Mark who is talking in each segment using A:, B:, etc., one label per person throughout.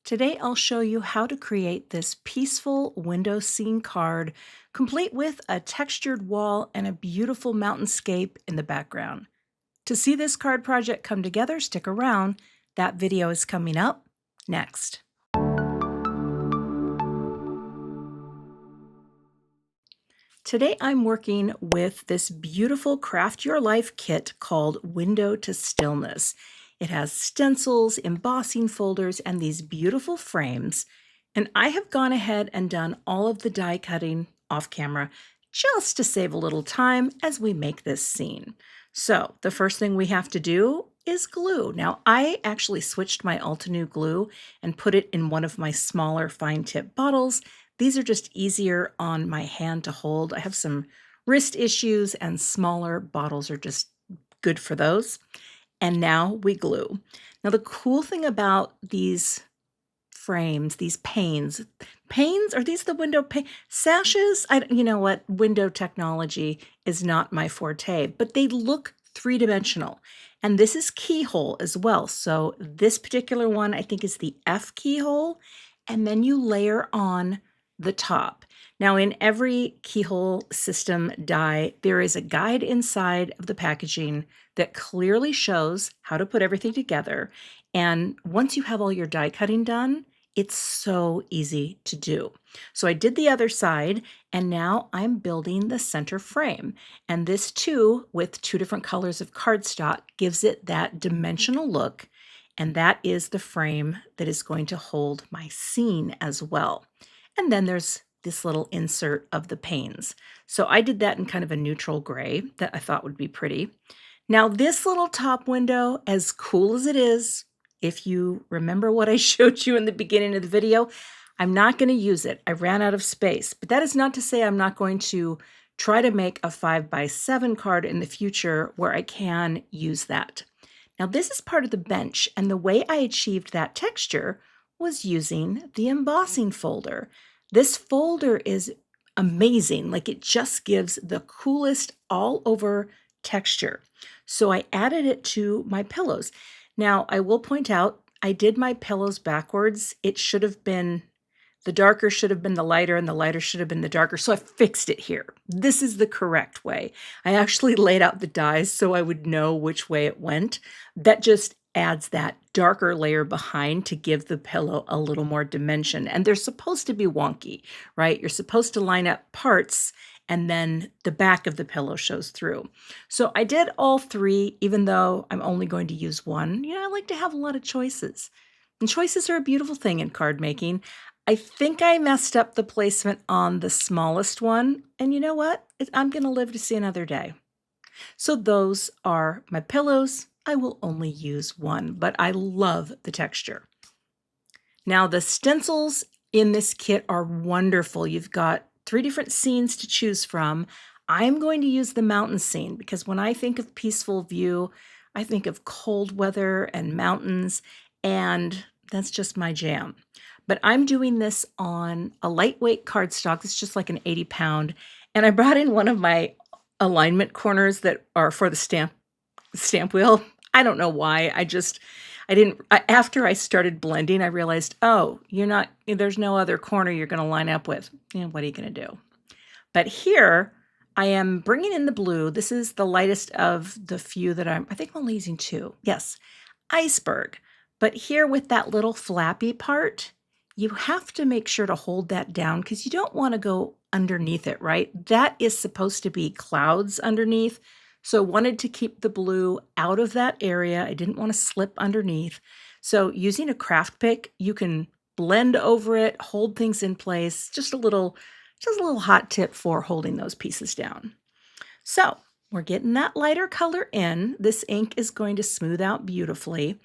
A: Today I'll show you how to create this peaceful window scene card, complete with a textured wall and a beautiful mountainscape in the background. To see this card project come together, stick around. That video is coming up next. Today I'm working with this beautiful Craft Your Life kit called Window to Stillness. It has stencils, embossing folders, and these beautiful frames. And I have gone ahead and done all of the die cutting off camera just to save a little time as we make this scene. So the first thing we have to do is glue. Now I actually switched my Altenew glue and put it in one of my smaller fine tip bottles. These are just easier on my hand to hold. I have some wrist issues and smaller bottles are just good for those. And now we glue. Now the cool thing about these frames, these panes, are these the window pane? Sashes? You know what? Window technology is not my forte, but they look three-dimensional. And this is keyhole as well. So this particular one I think is the F keyhole. And then you layer on the top. Now in every keyhole system die, there is a guide inside of the packaging that clearly shows how to put everything together. And once you have all your die cutting done, it's so easy to do. So I did the other side, and now I'm building the center frame. And this too, with two different colors of cardstock, gives it that dimensional look. And that is the frame that is going to hold my scene as well. And then there's this little insert of the panes. So I did that in kind of a neutral gray that I thought would be pretty. Now this little top window, as cool as it is, if you remember what I showed you in the beginning of the video, I'm not going to use it. I ran out of space, but that is not to say I'm not going to try to make a 5x7 card in the future where I can use that. Now this is part of the bench, and the way I achieved that texture was using the embossing folder. This folder is amazing. Like, it just gives the coolest all over texture. So I added it to my pillows. Now I will point out, I did my pillows backwards. It should have been, the darker should have been the lighter and the lighter should have been the darker. So I fixed it here. This is the correct way. I actually laid out the dies so I would know which way it went. That just adds that darker layer behind to give the pillow a little more dimension. And they're supposed to be wonky, right? You're supposed to line up parts and then the back of the pillow shows through. So I did all three, even though I'm only going to use one. You know, I like to have a lot of choices. And choices are a beautiful thing in card making. I think I messed up the placement on the smallest one. And you know what? I'm going to live to see another day. So those are my pillows. I will only use one, but I love the texture. Now the stencils in this kit are wonderful. You've got 3 different scenes to choose from. I'm going to use the mountain scene because when I think of peaceful view, I think of cold weather and mountains, and that's just my jam. But I'm doing this on a lightweight cardstock. It's just like an 80-pound. And I brought in one of my alignment corners that are for the stamp wheel. I don't know why. After I started blending, I realized, oh, there's no other corner you're going to line up with. What are you going to do? But here I am bringing in the blue. This is the lightest of the few that I think I'm only using 2. Yes, iceberg. But here with that little flappy part, you have to make sure to hold that down because you don't want to go underneath it, right? That is supposed to be clouds underneath. So wanted to keep the blue out of that area. I didn't want to slip underneath. So using a craft pick, you can blend over it, hold things in place. Just a little hot tip for holding those pieces down. So we're getting that lighter color in. This ink is going to smooth out beautifully.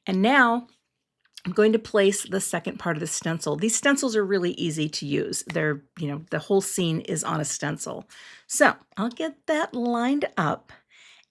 A: And now I'm going to place the second part of the stencil. These stencils are really easy to use. They're, the whole scene is on a stencil. So I'll get that lined up.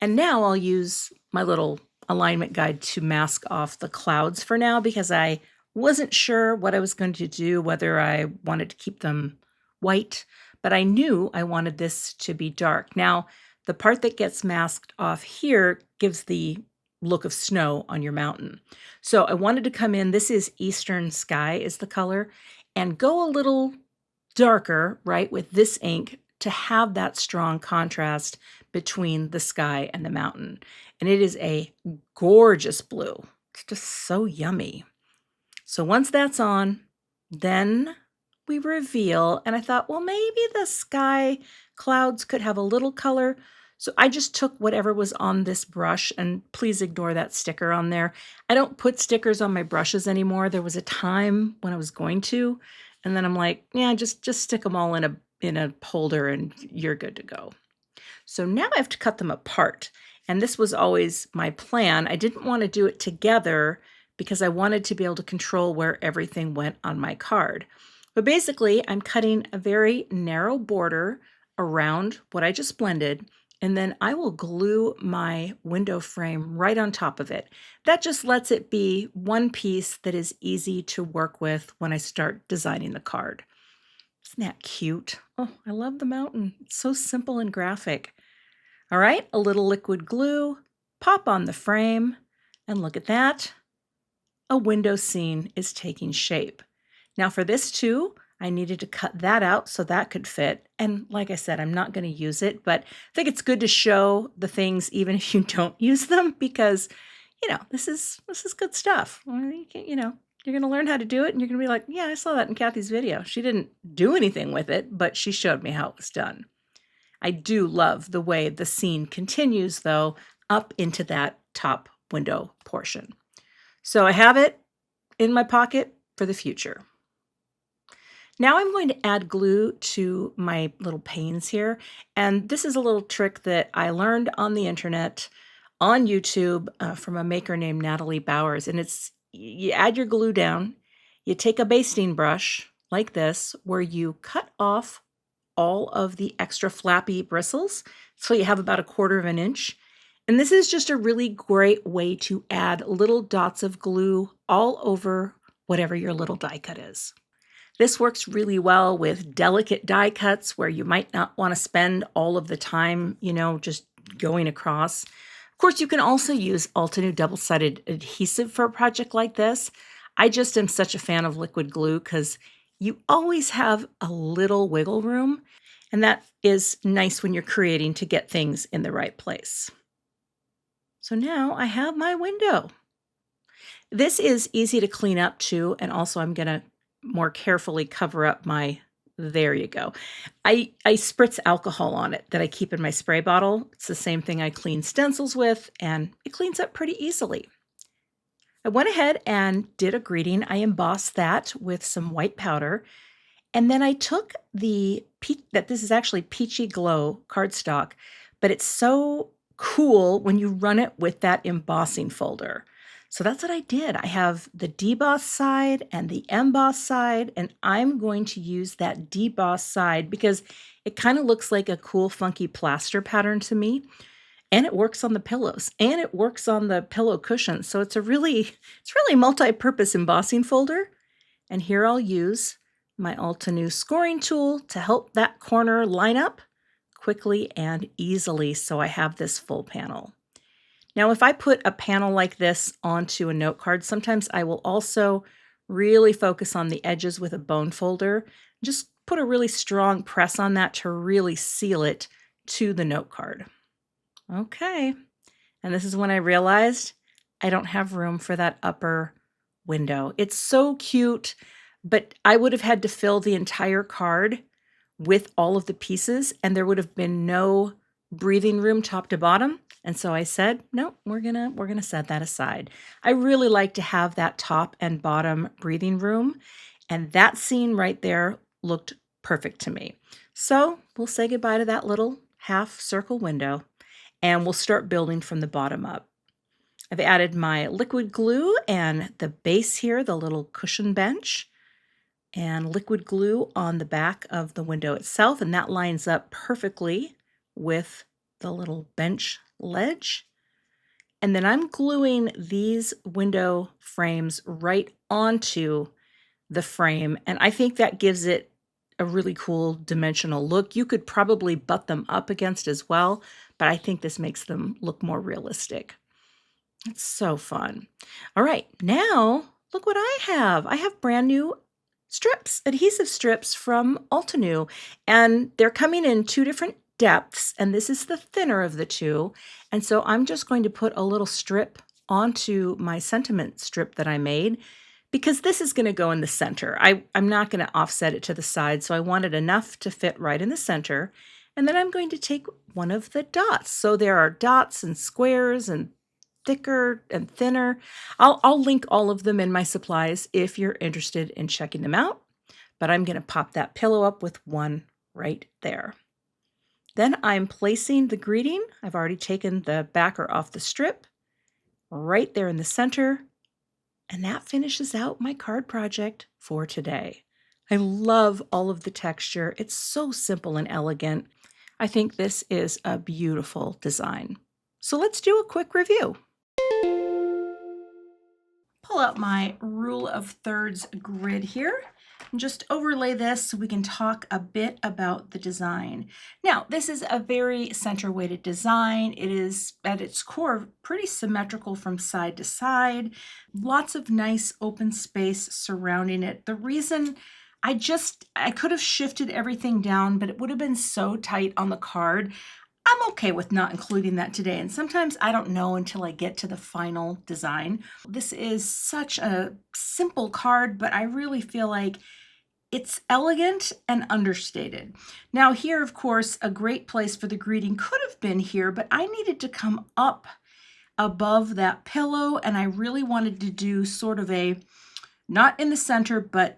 A: And now I'll use my little alignment guide to mask off the clouds for now because I wasn't sure what I was going to do, whether I wanted to keep them white, but I knew I wanted this to be dark. Now, the part that gets masked off here gives the look of snow on your mountain. So I wanted to come in, this is Eastern Sky is the color, and go a little darker, right, with this ink to have that strong contrast between the sky and the mountain. And it is a gorgeous blue. It's just so yummy. So once that's on, then we reveal, and I thought, well, maybe the sky clouds could have a little color. So I just took whatever was on this brush, and please ignore that sticker on there. I don't put stickers on my brushes anymore. There was a time when I was going to, and then I'm like, yeah, just stick them all in a holder and you're good to go. So now I have to cut them apart. And this was always my plan. I didn't want to do it together because I wanted to be able to control where everything went on my card. But basically, I'm cutting a very narrow border around what I just blended, and then I will glue my window frame right on top of it. That just lets it be one piece that is easy to work with when I start designing the card. Isn't that cute? Oh, I love the mountain. It's so simple and graphic. All right, a little liquid glue, pop on the frame, and look at that. A window scene is taking shape. Now for this too, I needed to cut that out so that could fit. And like I said, I'm not going to use it, but I think it's good to show the things even if you don't use them because, this is good stuff. You're going to learn how to do it and you're going to be like, yeah, I saw that in Cathy's video. She didn't do anything with it, but she showed me how it was done. I do love the way the scene continues, though, up into that top window portion. So I have it in my pocket for the future. Now I'm going to add glue to my little panes here. And this is a little trick that I learned on the internet, on YouTube, from a maker named Natalie Bowers. And it's, you add your glue down, you take a basting brush like this, where you cut off all of the extra flappy bristles. So you have about 1/4 of an inch. And this is just a really great way to add little dots of glue all over whatever your little die cut is. This works really well with delicate die cuts where you might not want to spend all of the time, just going across. Of course, you can also use Altenew double-sided adhesive for a project like this. I just am such a fan of liquid glue because you always have a little wiggle room, and that is nice when you're creating to get things in the right place. So now I have my window. This is easy to clean up too, and also I'm going to more carefully cover up there you go. I spritz alcohol on it that I keep in my spray bottle. It's the same thing I clean stencils with, and it cleans up pretty easily. I went ahead and did a greeting. I embossed that with some white powder. And then I took this is actually Peachy Glow cardstock, but it's so cool when you run it with that embossing folder. So that's what I did. I have the deboss side and the emboss side, and I'm going to use that deboss side because it kind of looks like a cool, funky plaster pattern to me. And it works on the pillows and it works on the pillow cushions. So it's really multi-purpose embossing folder. And here I'll use my Altenew scoring tool to help that corner line up quickly and easily so I have this full panel. Now, if I put a panel like this onto a note card, sometimes I will also really focus on the edges with a bone folder. Just put a really strong press on that to really seal it to the note card. Okay, and this is when I realized I don't have room for that upper window. It's so cute, but I would have had to fill the entire card with all of the pieces, and there would have been no breathing room top to bottom. And so I said, no, we're gonna set that aside. I really like to have that top and bottom breathing room, and that scene right there looked perfect to me. So we'll say goodbye to that little half circle window, and we'll start building from the bottom up. I've added my liquid glue and the base here, the little cushion bench, and liquid glue on the back of the window itself, and that lines up perfectly with the little bench ledge. And then I'm gluing these window frames right onto the frame, and I think that gives it a really cool dimensional look. You could probably butt them up against as well, but I think this makes them look more realistic. It's so fun. All right, now look what I have. I have brand new strips, adhesive strips from Altenew, and they're coming in two different depths, and this is the thinner of the two. And so I'm just going to put a little strip onto my sentiment strip that I made because this is going to go in the center. I'm not going to offset it to the side, so I wanted enough to fit right in the center. And then I'm going to take one of the dots. So there are dots and squares and thicker and thinner. I'll link all of them in my supplies if you're interested in checking them out, but I'm going to pop that pillow up with one right there. Then I'm placing the greeting. I've already taken the backer off the strip right there in the center, and that finishes out my card project for today. I love all of the texture. It's so simple and elegant. I think this is a beautiful design. So let's do a quick review. Pull out my rule of thirds grid here and just overlay this so we can talk a bit about the design. Now, this is a very center weighted design. It is at its core pretty symmetrical from side to side. Lots of nice open space surrounding it. The reason I could have shifted everything down, but it would have been so tight on the card. I'm okay with not including that today, and sometimes I don't know until I get to the final design. This is such a simple card, but I really feel like it's elegant and understated. Now here, of course, a great place for the greeting could have been here, but I needed to come up above that pillow, and I really wanted to do sort of a, not in the center, but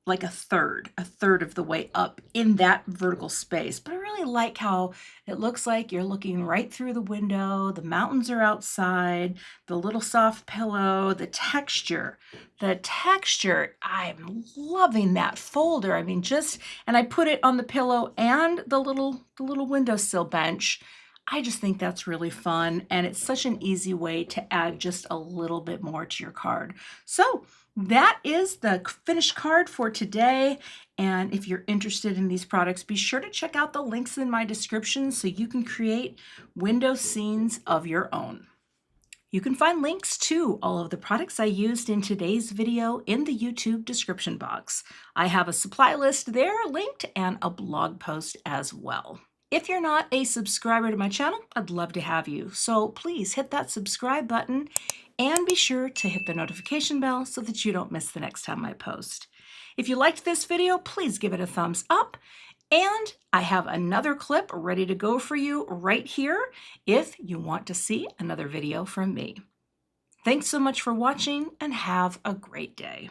A: like a third of the way up in that vertical space. But I really like how it looks like you're looking right through the window. The mountains are outside, the little soft pillow, the texture, I'm loving that folder. I mean, and I put it on the pillow and the little windowsill bench. I just think that's really fun, and it's such an easy way to add just a little bit more to your card. So that is the finished card for today. And if you're interested in these products, be sure to check out the links in my description so you can create window scenes of your own. You can find links to all of the products I used in today's video in the YouTube description box. I have a supply list there linked and a blog post as well. If you're not a subscriber to my channel, I'd love to have you. So please hit that subscribe button and be sure to hit the notification bell so that you don't miss the next time I post. If you liked this video, please give it a thumbs up. And I have another clip ready to go for you right here if you want to see another video from me. Thanks so much for watching and have a great day.